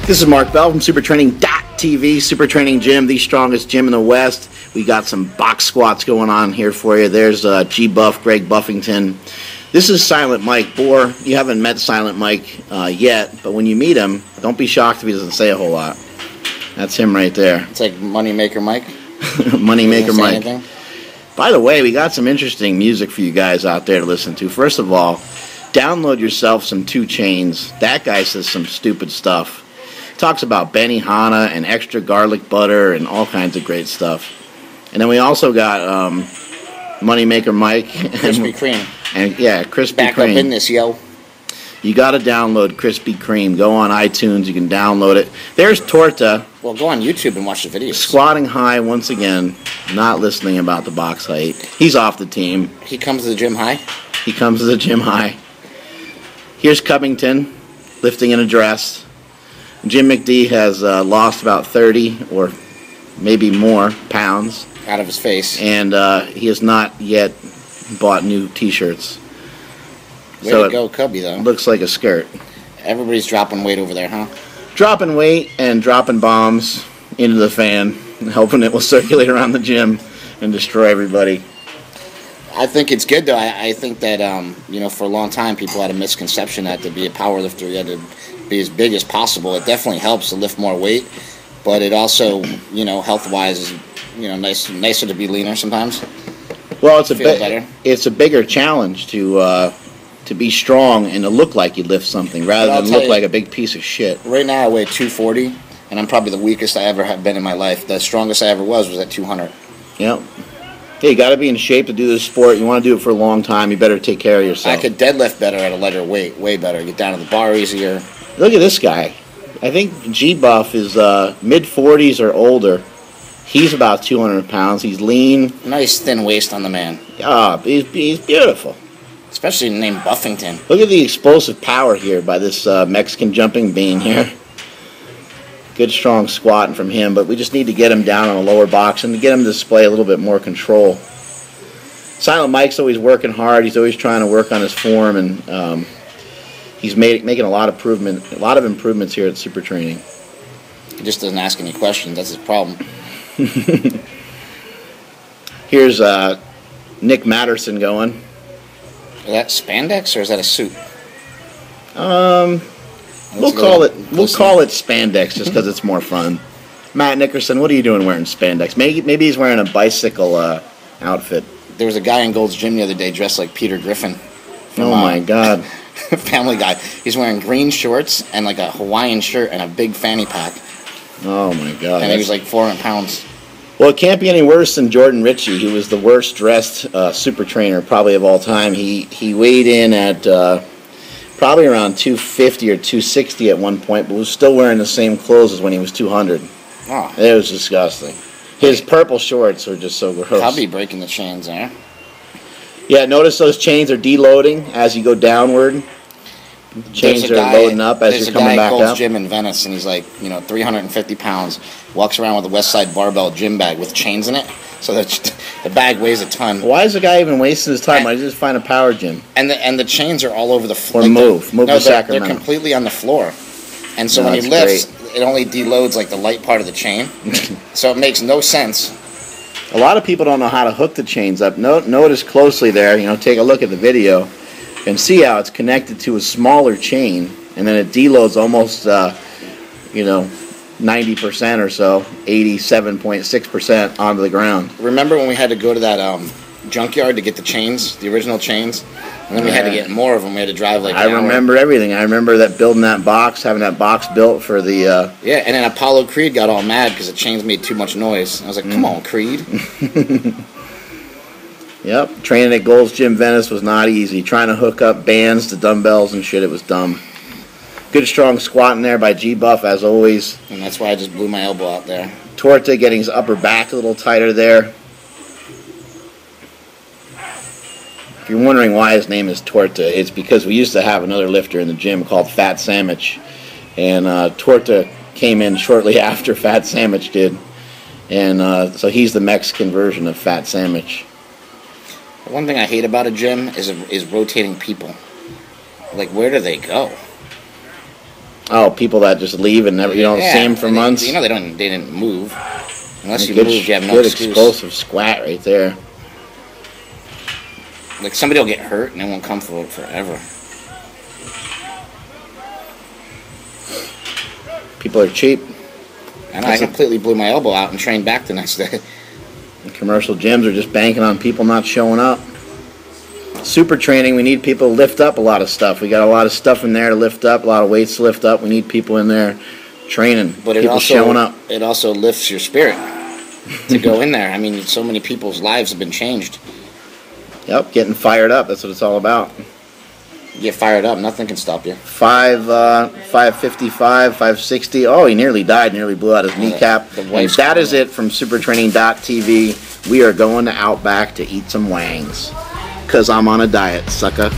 This is Mark Bell from SuperTraining.tv, Super Training Gym, the strongest gym in the West. We got some box squats going on here for you. There's Gbuff, Greg Buffington. This is Silent Mike Bohr. You haven't met Silent Mike yet, but when you meet him, don't be shocked if he doesn't say a whole lot. That's him right there. It's like Moneymaker Mike. Moneymaker Mike. Anything? By the way, we got some interesting music for you guys out there to listen to. First of all, download yourself some 2 Chainz. That guy says some stupid stuff. Talks about Benihana and extra garlic butter and all kinds of great stuff. And then we also got Moneymaker Mike. Krispy Kreme. And yeah, Krispy Kreme. Back up in this, yo. You got to download Krispy Kreme. Go on iTunes. You can download it. There's Torta. Well, go on YouTube and watch the videos. Squatting high once again. Not listening about the box height. He's off the team. He comes to the gym high? He comes to the gym high. Here's Covington lifting in a dress. Jim McD has lost about 30 or maybe more pounds. Out of his face. And he has not yet bought new T-shirts. Way to go, Cubby, though. Looks like a skirt. Everybody's dropping weight over there, huh? Dropping weight and dropping bombs into the fan, hoping it will circulate around the gym and destroy everybody. I think it's good, though. I think that, for a long time, people had a misconception that to be a powerlifter, you had to be as big as possible. It definitely helps to lift more weight, but it also, health-wise, is, nicer to be leaner sometimes. Well, it's a bigger challenge to be strong and to look like you lift something rather than look like a big piece of shit. Right now, I weigh 240, and I'm probably the weakest I ever have been in my life. The strongest I ever was at 200. Yep. Hey, you got to be in shape to do this sport. You want to do it for a long time. You better take care of yourself. I could deadlift better at a lighter weight, way better. Get down to the bar easier. Look at this guy. I think Gbuff is mid-40s or older. He's about 200 pounds. He's lean. Nice thin waist on the man. Ah, he's beautiful. Especially named Buffington. Look at the explosive power here by this Mexican jumping bean here. Good strong squatting from him, but we just need to get him down on a lower box and to get him to display a little bit more control. Silent Mike's always working hard. He's always trying to work on his form, and he's making a lot of improvements here at Super Training. He just doesn't ask any questions. That's his problem. Here's Nick Matterson going. Is that spandex or is that a suit? We'll call it spandex just because it's more fun. Matt Nickerson, what are you doing wearing spandex? Maybe he's wearing a bicycle outfit. There was a guy in Gold's Gym the other day dressed like Peter Griffin. Oh my God. Family Guy. He's wearing green shorts and like a Hawaiian shirt and a big fanny pack. Oh my God. And he was like 400 pounds. Well, it can't be any worse than Jordan Ritchie, who was the worst dressed super trainer probably of all time. He weighed in at probably around 250 or 260 at one point, but was still wearing the same clothes as when he was 200. Oh. It was disgusting. His purple shorts were just so gross. I'll be breaking the chains there. Yeah, notice those chains are deloading as you go downward. Chains are loading up as you're coming back up. There's a guy at Gold's Gym in Venice, and he's like, 350 pounds, walks around with a West Side barbell gym bag with chains in it, so that the bag weighs a ton. Why is the guy even wasting his time? Why doesn't he just find a power gym? And the chains are all over the floor. Or move to Sacramento. They're completely on the floor. And so when he lifts, it only deloads like the light part of the chain. So it makes no sense. A lot of people don't know how to hook the chains up. Notice closely there, take a look at the video and see how it's connected to a smaller chain, and then it deloads almost, 90% or so, 87.6% onto the ground. Remember when we had to go to that junkyard to get the chains, the original chains? And then we had to get more of them. We had to drive like an hour. Remember everything. I remember that building that box, having that box built for the... Yeah, and then Apollo Creed got all mad because the chains made too much noise. I was like, come on, Creed. Yep, training at Gold's Gym Venice was not easy. Trying to hook up bands to dumbbells and shit, it was dumb. Good strong squatting there by Gbuff, as always. And that's why I just blew my elbow out there. Torta getting his upper back a little tighter there. If you're wondering why his name is Torta, it's because we used to have another lifter in the gym called Fat Sandwich. And Torta came in shortly after Fat Sandwich did. And so he's the Mexican version of Fat Sandwich. One thing I hate about a gym is rotating people. Like, where do they go? Oh, people that just leave and never, you don't see them for months. You know, they didn't move. Unless you good, moved, you have no good excuse. Explosive squat right there. Like, somebody will get hurt and they won't come for it forever. People are cheap. And I completely blew my elbow out and trained back the next day. The commercial gyms are just banking on people not showing up. Super training, we need people to lift up a lot of stuff. We got a lot of stuff in there to lift up, a lot of weights to lift up. We need people in there training, but people showing up. It also lifts your spirit to go in there. I mean, so many people's lives have been changed. Yep, getting fired up. That's what it's all about. You get fired up, nothing can stop you. 555, 560. Oh, he nearly died, nearly blew out his kneecap. And that is it from supertraining.tv. We are going to Outback to eat some wangs. Because I'm on a diet, sucker.